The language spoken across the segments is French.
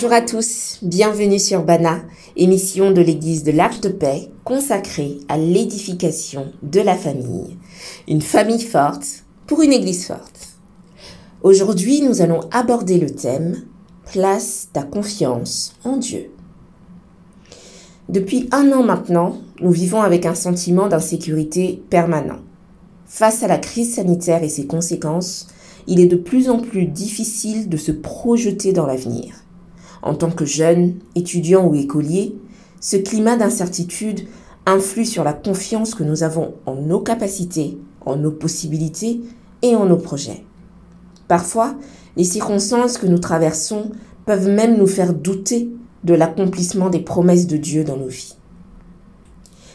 Bonjour à tous, bienvenue sur Bana, émission de l'Église de l'Arche de Paix consacrée à l'édification de la famille. Une famille forte pour une Église forte. Aujourd'hui, nous allons aborder le thème « Place ta confiance en Dieu ». Depuis 1 an maintenant, nous vivons avec un sentiment d'insécurité permanent. Face à la crise sanitaire et ses conséquences, il est de plus en plus difficile de se projeter dans l'avenir. En tant que jeune, étudiant ou écolier, ce climat d'incertitude influe sur la confiance que nous avons en nos capacités, en nos possibilités et en nos projets. Parfois, les circonstances que nous traversons peuvent même nous faire douter de l'accomplissement des promesses de Dieu dans nos vies.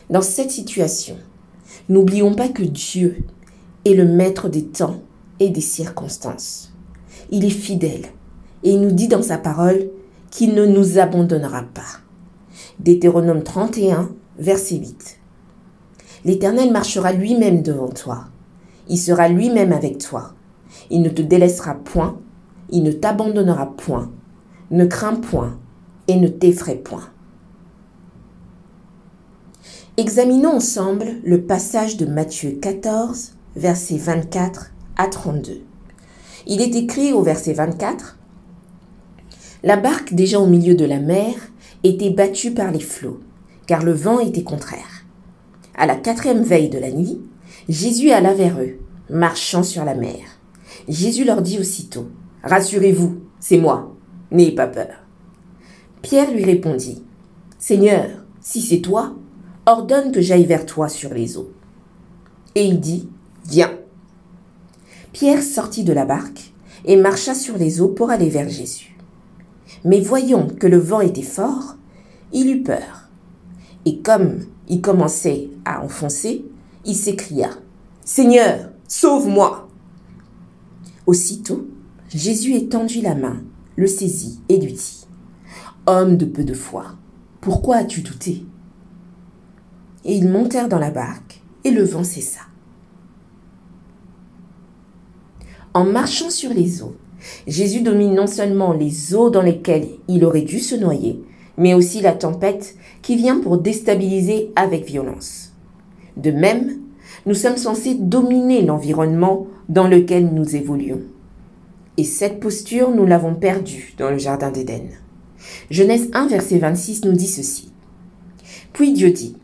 Dans cette situation, n'oublions pas que Dieu est le maître des temps et des circonstances. Il est fidèle et il nous dit dans sa parole qu'il ne nous abandonnera pas. Deutéronome 31, verset 8. L'Éternel marchera lui-même devant toi. Il sera lui-même avec toi. Il ne te délaissera point, il ne t'abandonnera point. Ne crains point et ne t'effraie point. Examinons ensemble le passage de Matthieu 14, versets 24 à 32. Il est écrit au verset 24 : La barque, déjà au milieu de la mer, était battue par les flots, car le vent était contraire. À la 4e veille de la nuit, Jésus alla vers eux, marchant sur la mer. Jésus leur dit aussitôt : Rassurez-vous, c'est moi, n'ayez pas peur. Pierre lui répondit : Seigneur, si c'est toi, ordonne que j'aille vers toi sur les eaux. Et il dit : Viens. Pierre sortit de la barque et marcha sur les eaux pour aller vers Jésus. Mais voyant que le vent était fort, il eut peur. Et comme il commençait à enfoncer, il s'écria : Seigneur, sauve-moi ! Aussitôt, Jésus étendit la main, le saisit et lui dit : Homme de peu de foi, pourquoi as-tu douté ? Et ils montèrent dans la barque, et le vent cessa. En marchant sur les eaux, Jésus domine non seulement les eaux dans lesquelles il aurait dû se noyer, mais aussi la tempête qui vient pour déstabiliser avec violence. De même, nous sommes censés dominer l'environnement dans lequel nous évoluons. Et cette posture, nous l'avons perdue dans le jardin d'Éden. Genèse 1, verset 26 nous dit ceci : Puis Dieu dit :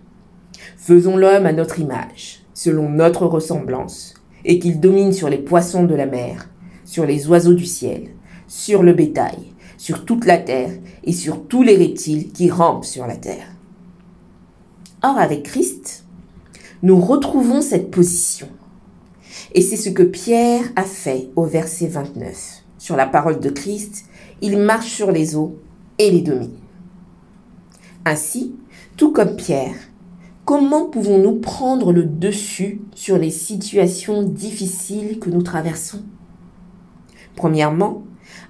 Faisons l'homme à notre image, selon notre ressemblance, et qu'il domine sur les poissons de la mer, sur les oiseaux du ciel, sur le bétail, sur toute la terre et sur tous les reptiles qui rampent sur la terre. Or, avec Christ, nous retrouvons cette position. Et c'est ce que Pierre a fait au verset 29. Sur la parole de Christ, il marche sur les eaux et les domine. Ainsi, tout comme Pierre, comment pouvons-nous prendre le dessus sur les situations difficiles que nous traversons ? Premièrement,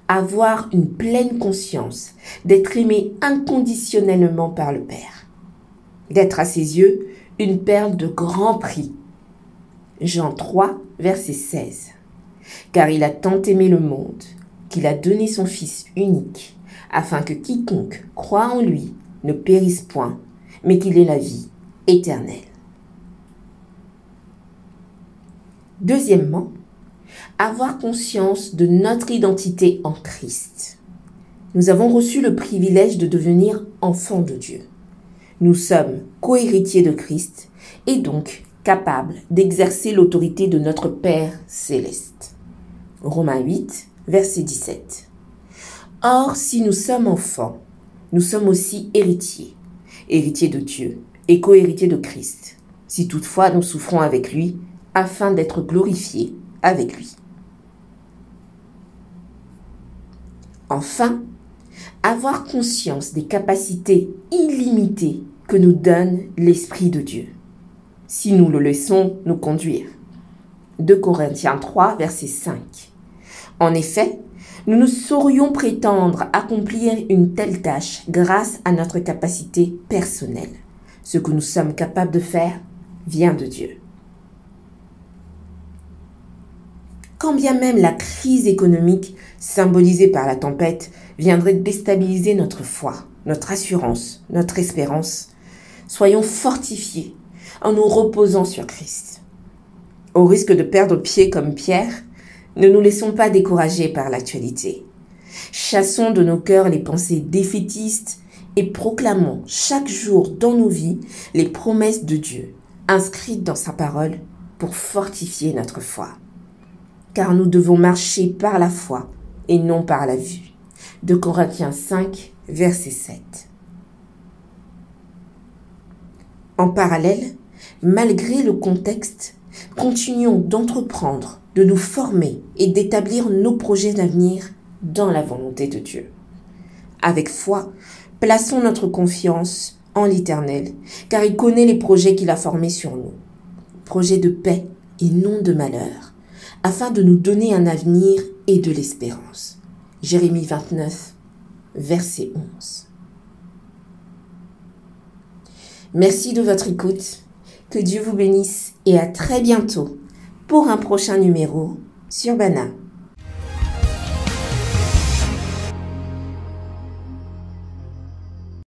avoir une pleine conscience d'être aimé inconditionnellement par le Père, d'être à ses yeux une perle de grand prix. Jean 3, verset 16. Car il a tant aimé le monde qu'il a donné son Fils unique, afin que quiconque croit en lui ne périsse point, mais qu'il ait la vie éternelle. Deuxièmement, avoir conscience de notre identité en Christ. Nous avons reçu le privilège de devenir enfants de Dieu. Nous sommes co-héritiers de Christ et donc capables d'exercer l'autorité de notre Père céleste. Romains 8, verset 17. Or, si nous sommes enfants, nous sommes aussi héritiers, héritiers de Dieu et co-héritiers de Christ, si toutefois nous souffrons avec lui, afin d'être glorifiés avec lui. Enfin, avoir conscience des capacités illimitées que nous donne l'Esprit de Dieu, si nous le laissons nous conduire. 2 Corinthiens 3, verset 5. En effet, nous ne saurions prétendre accomplir une telle tâche grâce à notre capacité personnelle. Ce que nous sommes capables de faire vient de Dieu. Quand bien même la crise économique, symbolisée par la tempête, viendrait déstabiliser notre foi, notre assurance, notre espérance, soyons fortifiés en nous reposant sur Christ. Au risque de perdre pied comme Pierre, ne nous laissons pas décourager par l'actualité. Chassons de nos cœurs les pensées défaitistes et proclamons chaque jour dans nos vies les promesses de Dieu, inscrites dans sa parole pour fortifier notre foi. Car nous devons marcher par la foi et non par la vue. 2 Corinthiens 5, verset 7. En parallèle, malgré le contexte, continuons d'entreprendre, de nous former et d'établir nos projets d'avenir dans la volonté de Dieu. Avec foi, plaçons notre confiance en l'Éternel, car il connaît les projets qu'il a formés sur nous. Projets de paix et non de malheur, afin de nous donner un avenir et de l'espérance. Jérémie 29, verset 11. Merci de votre écoute. Que Dieu vous bénisse et à très bientôt pour un prochain numéro sur Bana.